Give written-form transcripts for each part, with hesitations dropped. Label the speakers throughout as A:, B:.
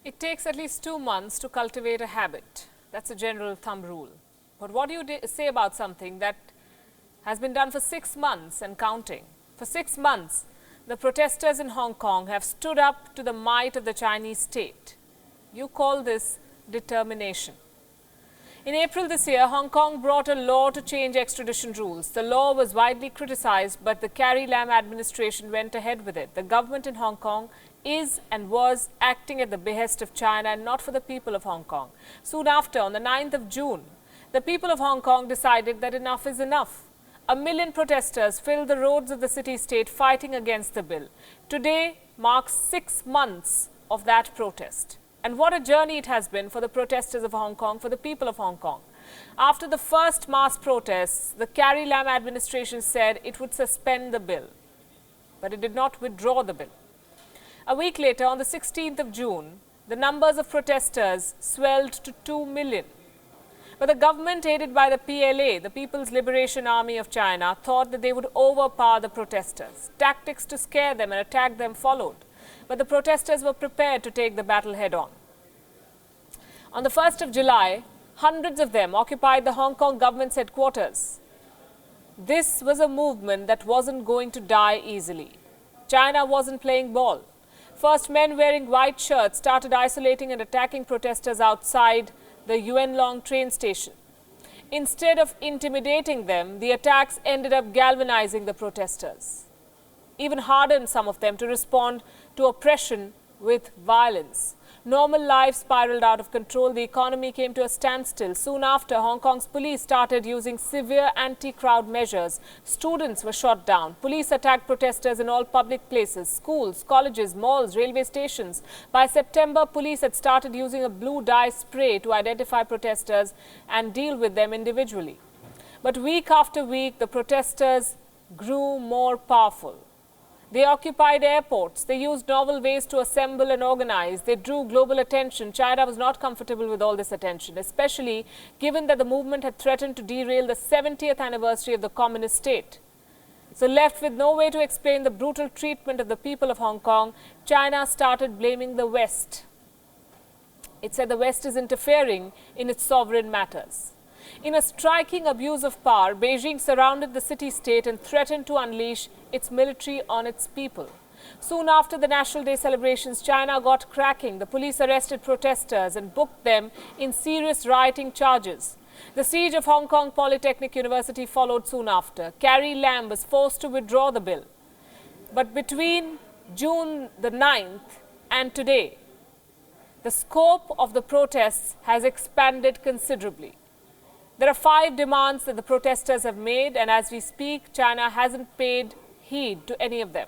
A: It takes at least 2 months to cultivate a habit. That's a general thumb rule. But what do you say about something that has been done for 6 months and counting? For 6 months, the protesters in Hong Kong have stood up to the might of the Chinese state. You call this determination. In April this year, Hong Kong brought a law to change extradition rules. The law was widely criticized, but the Carrie Lam administration went ahead with it. The government in Hong Kong is and was acting at the behest of China and not for the people of Hong Kong. Soon after, on the 9th of June, the people of Hong Kong decided that enough is enough. 1 million protesters filled the roads of the city-state fighting against the bill. Today marks 6 months of that protest. And what a journey it has been for the protesters of Hong Kong, for the people of Hong Kong. After the first mass protests, the Carrie Lam administration said it would suspend the bill, but it did not withdraw the bill. A week later, on the 16th of June, the numbers of protesters swelled to 2 million. But the government, aided by the PLA, the People's Liberation Army of China, thought that they would overpower the protesters. Tactics to scare them and attack them followed. But the protesters were prepared to take the battle head-on. On the 1st of July, hundreds of them occupied the Hong Kong government's headquarters. This was a movement that wasn't going to die easily. China wasn't playing ball. First, men wearing white shirts started isolating and attacking protesters outside the Wion train station. Instead of intimidating them, the attacks ended up galvanizing the protesters, even hardened some of them to respond to oppression with violence. Normal life spiraled out of control. The economy came to a standstill. Soon after, Hong Kong's police started using severe anti-crowd measures. Students were shot down. Police attacked protesters in all public places, schools, colleges, malls, railway stations. By September, police had started using a blue dye spray to identify protesters and deal with them individually. But week after week, the protesters grew more powerful. They occupied airports. They used novel ways to assemble and organize. They drew global attention. China was not comfortable with all this attention, especially given that the movement had threatened to derail the 70th anniversary of the communist state. So left with no way to explain the brutal treatment of the people of Hong Kong, China started blaming the West. It said the West is interfering in its sovereign matters. In a striking abuse of power, Beijing surrounded the city-state and threatened to unleash its military on its people. Soon after the National Day celebrations, China got cracking. The police arrested protesters and booked them in serious rioting charges. The siege of Hong Kong Polytechnic University followed soon after. Carrie Lam was forced to withdraw the bill. But between June the 9th and today, the scope of the protests has expanded considerably. There are 5 demands that the protesters have made, and as we speak, China hasn't paid heed to any of them.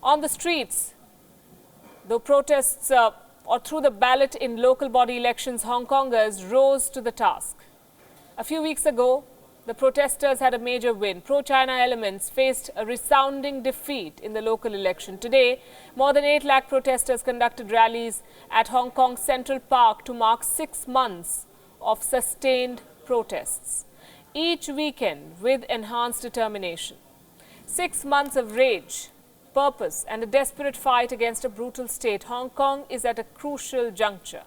A: On the streets, the protests or through the ballot in local body elections, Hong Kongers rose to the task. A few weeks ago, the protesters had a major win. Pro-China elements faced a resounding defeat in the local election. Today, more than 8 lakh protesters conducted rallies at Hong Kong Central Park to mark 6 months of sustained protests, each weekend with enhanced determination. 6 months of rage, purpose, and a desperate fight against a brutal state. Hong Kong is at a crucial juncture.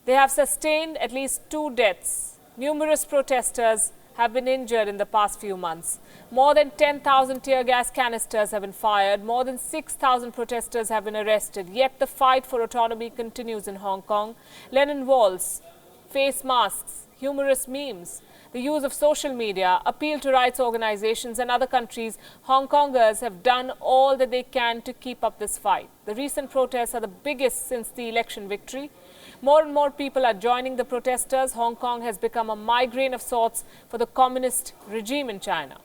A: They have sustained at least 2 deaths. Numerous protesters have been injured in the past few months. More than 10,000 tear gas canisters have been fired. More than 6,000 protesters have been arrested. Yet the fight for autonomy continues in Hong Kong. Lenin walls, face masks, humorous memes, the use of social media, appeal to rights organizations and other countries, Hong Kongers have done all that they can to keep up this fight. The recent protests are the biggest since the election victory. More and more people are joining the protesters. Hong Kong has become a migraine of sorts for the communist regime in China.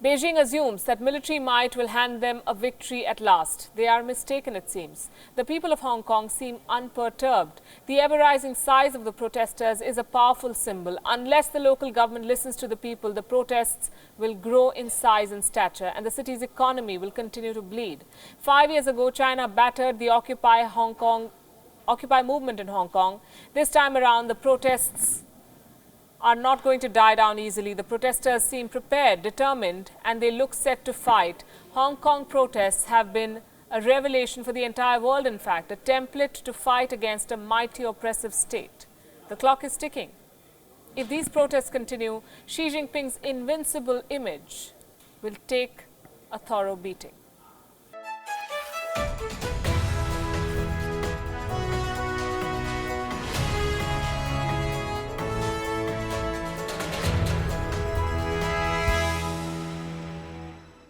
A: Beijing assumes that military might will hand them a victory at last. They are mistaken, it seems. The people of Hong Kong seem unperturbed. The ever-rising size of the protesters is a powerful symbol. Unless the local government listens to the people, the protests will grow in size and stature, and the city's economy will continue to bleed. 5 years ago, China battered the Occupy movement in Hong Kong. This time around, the protests are not going to die down easily. The protesters seem prepared, determined, and they look set to fight. Hong Kong protests have been A revelation for the entire world, in fact, a template to fight against a mighty oppressive state. The clock is ticking. If these protests continue, Xi Jinping's invincible image will take a thorough beating.